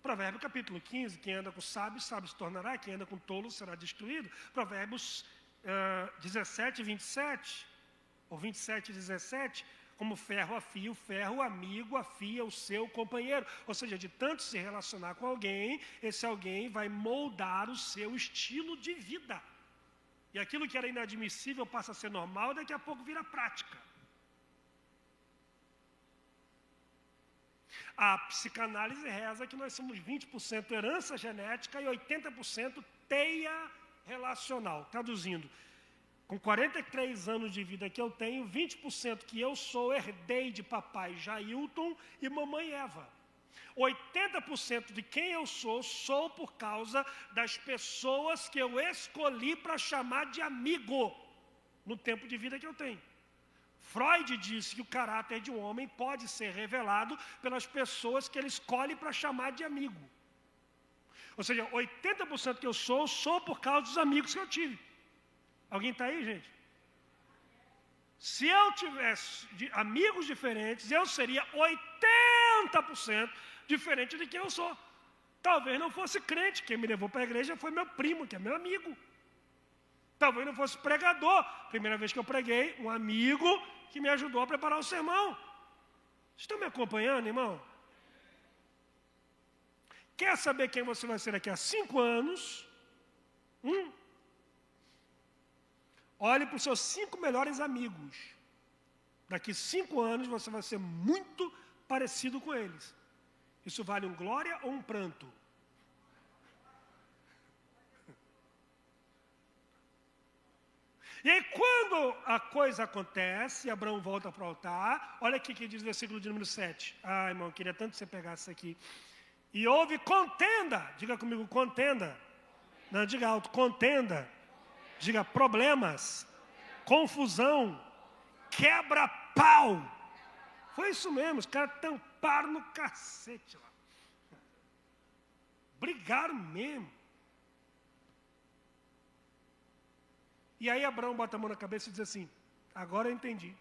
Provérbios capítulo 15, quem anda com sábio, sábio se tornará, quem anda com tolo será destruído. Provérbios 17, 27, ou 27, 17, como ferro afia o ferro, o amigo afia o seu companheiro. Ou seja, de tanto se relacionar com alguém, esse alguém vai moldar o seu estilo de vida. E aquilo que era inadmissível passa a ser normal, daqui a pouco vira prática. A psicanálise reza que nós somos 20% herança genética e 80% teia relacional. Traduzindo, com 43 anos de vida que eu tenho, 20% que eu sou, herdei de papai Jailton e mamãe Eva. 80% de quem eu sou por causa das pessoas que eu escolhi para chamar de amigo no tempo de vida que eu tenho. Freud disse que o caráter de um homem pode ser revelado pelas pessoas que ele escolhe para chamar de amigo. Ou seja, 80% que eu sou por causa dos amigos que eu tive. Alguém está aí, gente? Se eu tivesse amigos diferentes, eu seria 80% diferente de quem eu sou. Talvez não fosse crente, quem me levou para a igreja foi meu primo, que é meu amigo. Talvez não fosse pregador. Primeira vez que eu preguei, um amigo que me ajudou a preparar o sermão. Vocês estão me acompanhando, irmão? Quer saber quem você vai ser daqui a 5 anos? Olhe para os seus 5 melhores amigos. Daqui 5 anos você vai ser muito parecido com eles. Isso vale um glória ou um pranto? E aí, quando a coisa acontece, Abraão volta para o altar, olha aqui que diz o versículo de número 7. Ah, irmão, queria tanto que você pegasse isso aqui. E houve contenda, diga comigo, contenda. Não, diga alto, contenda. Diga problemas, confusão, quebra-pau. Foi isso mesmo, os caras tamparam no cacete lá. Brigaram mesmo. E aí Abraão bota a mão na cabeça e diz assim, agora eu entendi.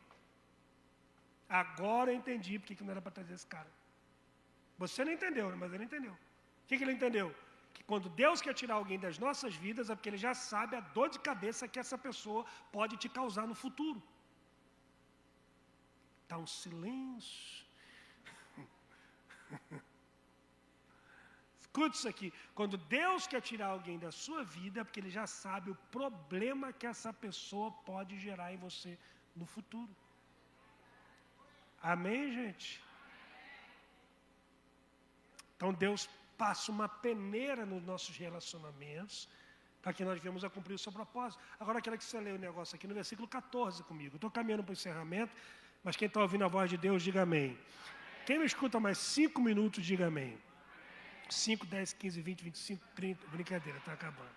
Agora eu entendi porque que não era para trazer esse cara. Você não entendeu, mas ele entendeu. O que ele entendeu? Que quando Deus quer tirar alguém das nossas vidas, é porque Ele já sabe a dor de cabeça que essa pessoa pode te causar no futuro. Está um silêncio. Escute isso aqui. Quando Deus quer tirar alguém da sua vida, é porque Ele já sabe o problema que essa pessoa pode gerar em você no futuro. Amém, gente? Então Deus passa uma peneira nos nossos relacionamentos para que nós venhamos a cumprir o seu propósito. Agora eu quero que você leia o negócio aqui no versículo 14 comigo. Estou caminhando para o encerramento, mas quem está ouvindo a voz de Deus, diga amém. Quem me escuta mais 5 minutos, diga amém. 5, 10, 15, 20, 25, 30. Brincadeira, está acabando.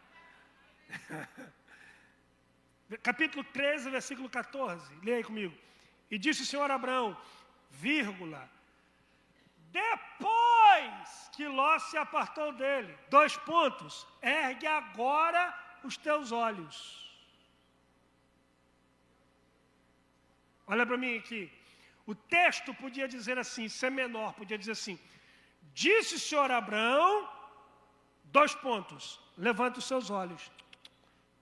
Capítulo 13, versículo 14. Leia aí comigo. E disse o Senhor a Abraão, vírgula, depois que Ló se apartou dele, 2 pontos, ergue agora os teus olhos. Olha para mim aqui. O texto podia dizer assim, ser menor, podia dizer assim, disse o Senhor a Abraão, 2 pontos, levanta os seus olhos.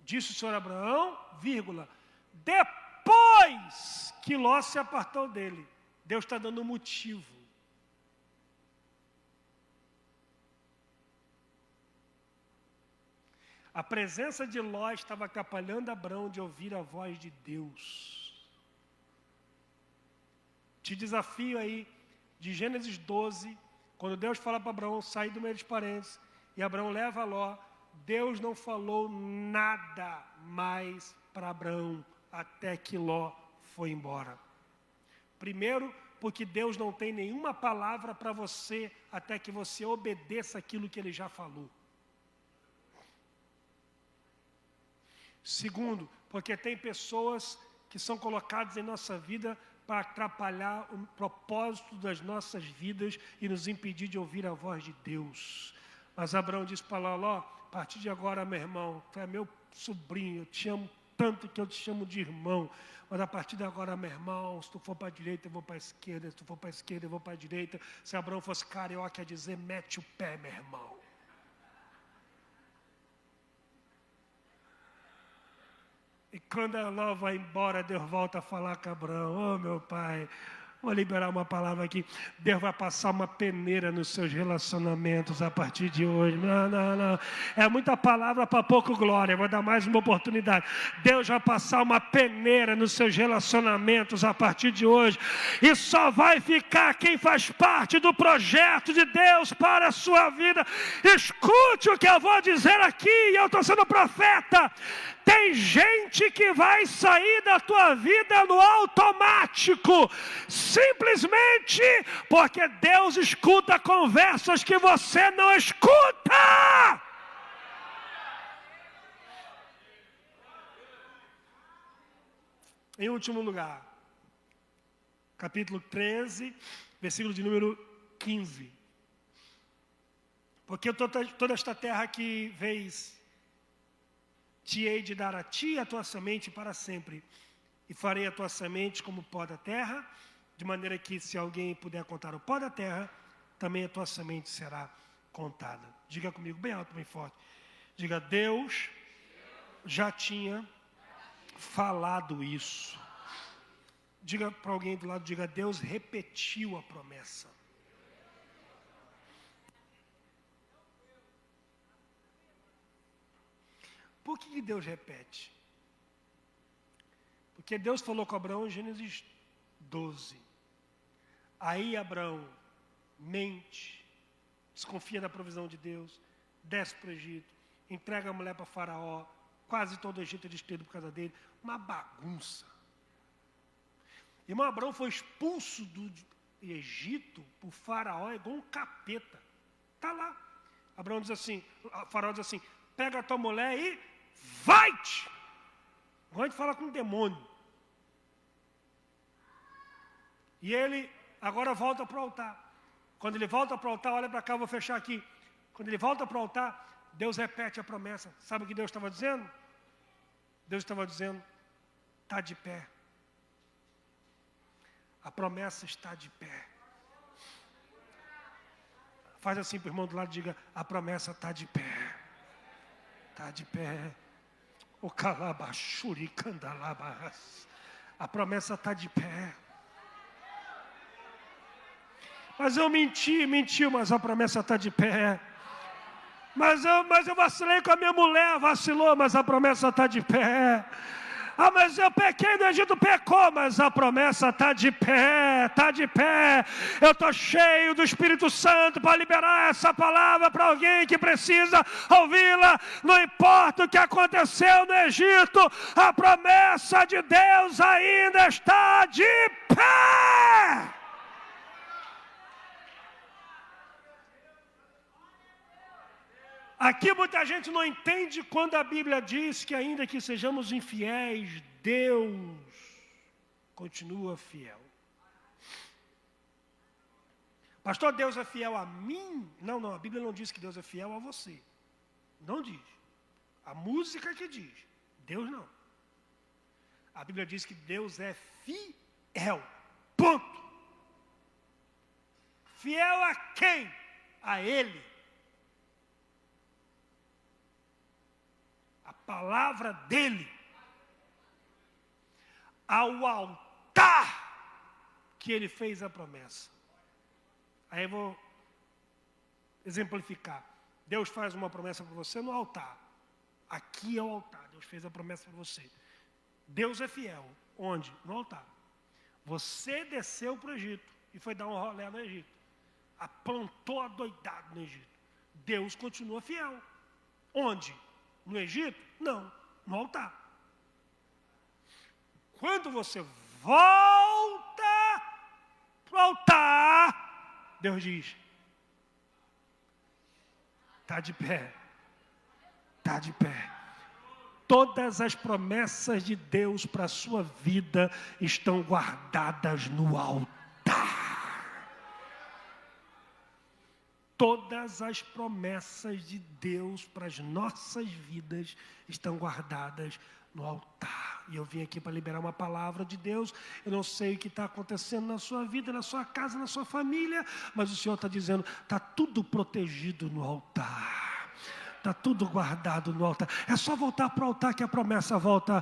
Disse o Senhor a Abraão, vírgula, depois que Ló se apartou dele. Deus está dando um motivo. A presença de Ló estava atrapalhando Abraão de ouvir a voz de Deus. Te desafio aí, de Gênesis 12, quando Deus fala para Abraão sair do meio dos parentes, e Abraão leva Ló, Deus não falou nada mais para Abraão, até que Ló foi embora. Primeiro, porque Deus não tem nenhuma palavra para você, até que você obedeça aquilo que Ele já falou. Segundo, porque tem pessoas que são colocadas em nossa vida para atrapalhar o propósito das nossas vidas e nos impedir de ouvir a voz de Deus. Mas Abraão disse para Ló, a partir de agora, meu irmão, tu é meu sobrinho, eu te amo tanto que eu te chamo de irmão, mas a partir de agora, meu irmão, se tu for para a direita, eu vou para a esquerda, se tu for para a esquerda, eu vou para a direita. Se Abraão fosse carioca, ia dizer, mete o pé, meu irmão. E quando Ló vai embora, Deus volta a falar com Abraão, meu pai, Vou liberar uma palavra aqui. Deus vai passar uma peneira nos seus relacionamentos a partir de hoje. Não. É muita palavra para pouco glória. Vou dar mais uma oportunidade. Deus vai passar uma peneira nos seus relacionamentos a partir de hoje. E só vai ficar quem faz parte do projeto de Deus para a sua vida. Escute o que eu vou dizer aqui. Eu estou sendo profeta. Tem gente que vai sair da tua vida no automático, simplesmente porque Deus escuta conversas que você não escuta. Em último lugar, capítulo 13, versículo de número 15. Porque toda esta terra que vês, te hei de dar a ti e a tua semente para sempre, e farei a tua semente como pó da terra, de maneira que se alguém puder contar o pó da terra, também a tua semente será contada. Diga comigo bem alto, bem forte. Diga, Deus já tinha falado isso. Diga para alguém do lado, diga, Deus repetiu a promessa. Por que Deus repete? Porque Deus falou com Abraão em Gênesis 12. Aí Abraão mente, desconfia da provisão de Deus, desce para o Egito, entrega a mulher para Faraó, quase todo o Egito é destruído por causa dele. Uma bagunça. Irmão, Abraão foi expulso do Egito por Faraó igual um capeta. Está lá. Abraão diz assim, Faraó diz assim, pega a tua mulher e vai-te! Agora a gente fala com um demônio. E ele agora volta para o altar. Quando ele volta para o altar, olha para cá, eu vou fechar aqui. Quando ele volta para o altar, Deus repete a promessa. Sabe o que Deus estava dizendo? Deus estava dizendo, está de pé. A promessa está de pé. Faz assim para o irmão do lado e diga, a promessa está de pé. Está de pé. O calabachuri candalabas. A promessa está de pé. Mas eu menti, mas a promessa está de pé. Mas eu vacilei com a minha mulher, vacilou, mas a promessa está de pé. Ah, mas eu pequei no Egito, pecou, mas a promessa está de pé, está de pé. Eu estou cheio do Espírito Santo para liberar essa palavra para alguém que precisa ouvi-la. Não importa o que aconteceu no Egito, a promessa de Deus ainda está de pé. Aqui muita gente não entende quando a Bíblia diz que ainda que sejamos infiéis, Deus continua fiel. Pastor, Deus é fiel a mim? Não, a Bíblia não diz que Deus é fiel a você. Não diz. A música que diz. Deus não. A Bíblia diz que Deus é fiel. Ponto. Fiel a quem? A Ele. A palavra dele, ao altar que ele fez a promessa. Aí eu vou exemplificar. Deus faz uma promessa para você no altar. Aqui é o altar. Deus fez a promessa para você. Deus é fiel. Onde? No altar. Você desceu para o Egito e foi dar um rolê no Egito. Aprontou adoidado no Egito. Deus continua fiel. Onde? No Egito? Não, no altar. Quando você volta para o altar, Deus diz, está de pé, está de pé. Todas as promessas de Deus para a sua vida estão guardadas no altar. Todas as promessas de Deus para as nossas vidas estão guardadas no altar. E eu vim aqui para liberar uma palavra de Deus. Eu não sei o que está acontecendo na sua vida, na sua casa, na sua família, mas o Senhor está dizendo, está tudo protegido no altar. Está tudo guardado no altar. É só voltar para o altar que a promessa volta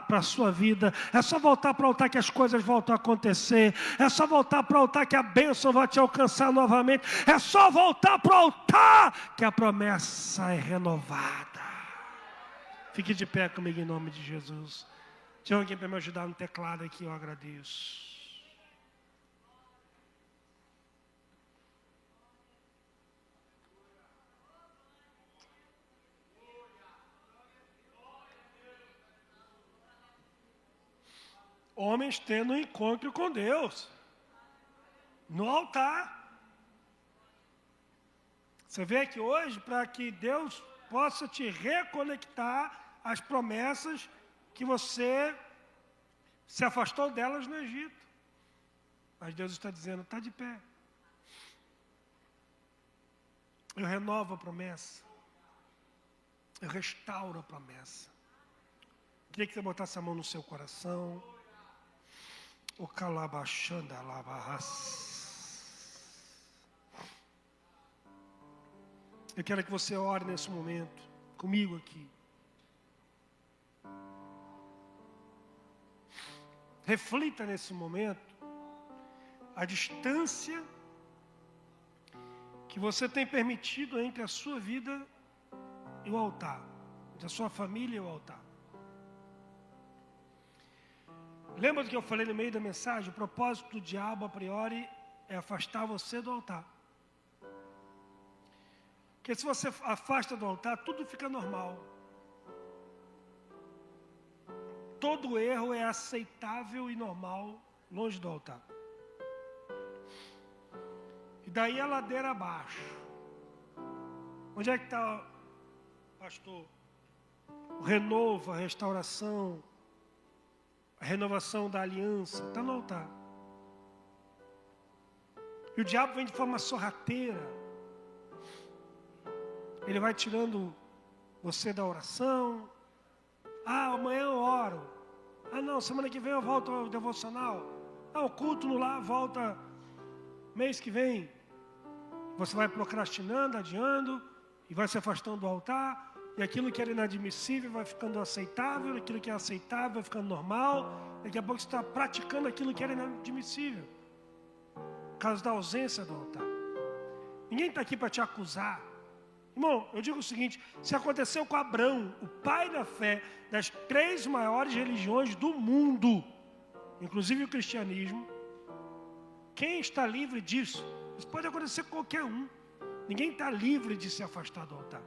para a sua vida. É só voltar para o altar que as coisas voltam a acontecer. É só voltar para o altar que a bênção vai te alcançar novamente. É só voltar para o altar que a promessa é renovada. Fique de pé comigo em nome de Jesus. Tem alguém para me ajudar no teclado aqui, eu agradeço. Homens tendo um encontro com Deus no altar. Você vê que hoje, para que Deus possa te reconectar às promessas que você se afastou delas no Egito. Mas Deus está dizendo, está de pé. Eu renovo a promessa. Eu restauro a promessa. Queria que você botasse a mão no seu coração. O calabachanda labarras. Eu quero que você ore nesse momento, comigo aqui. Reflita nesse momento a distância que você tem permitido entre a sua vida e o altar, entre a sua família e o altar. Lembra do que eu falei no meio da mensagem? O propósito do diabo, a priori, é afastar você do altar. Porque se você afasta do altar, tudo fica normal. Todo erro é aceitável e normal longe do altar. E daí a ladeira abaixo. Onde é que está, pastor? O renovo, a restauração, a renovação da aliança, está no altar. E o diabo vem de forma sorrateira. Ele vai tirando você da oração. Ah, amanhã eu oro. Ah, não, semana que vem eu volto ao devocional. Ah, o culto no lar volta mês que vem. Você vai procrastinando, adiando, e vai se afastando do altar. E aquilo que era inadmissível vai ficando aceitável, aquilo que é aceitável vai ficando normal. Daqui a pouco você está praticando aquilo que era inadmissível, por causa da ausência do altar. Ninguém está aqui para te acusar. Irmão, eu digo o seguinte: se aconteceu com Abraão, o pai da fé, das 3 maiores religiões do mundo, inclusive o cristianismo, quem está livre disso? Isso pode acontecer com qualquer um. Ninguém está livre de se afastar do altar.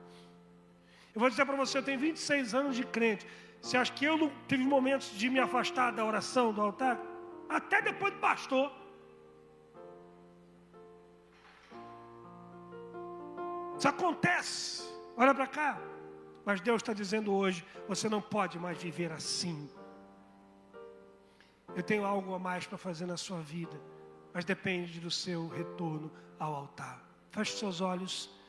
Eu vou dizer para você, eu tenho 26 anos de crente. Você acha que eu não tive momentos de me afastar da oração, do altar? Até depois do pastor. Isso acontece. Olha para cá. Mas Deus está dizendo hoje, você não pode mais viver assim. Eu tenho algo a mais para fazer na sua vida, mas depende do seu retorno ao altar. Feche seus olhos.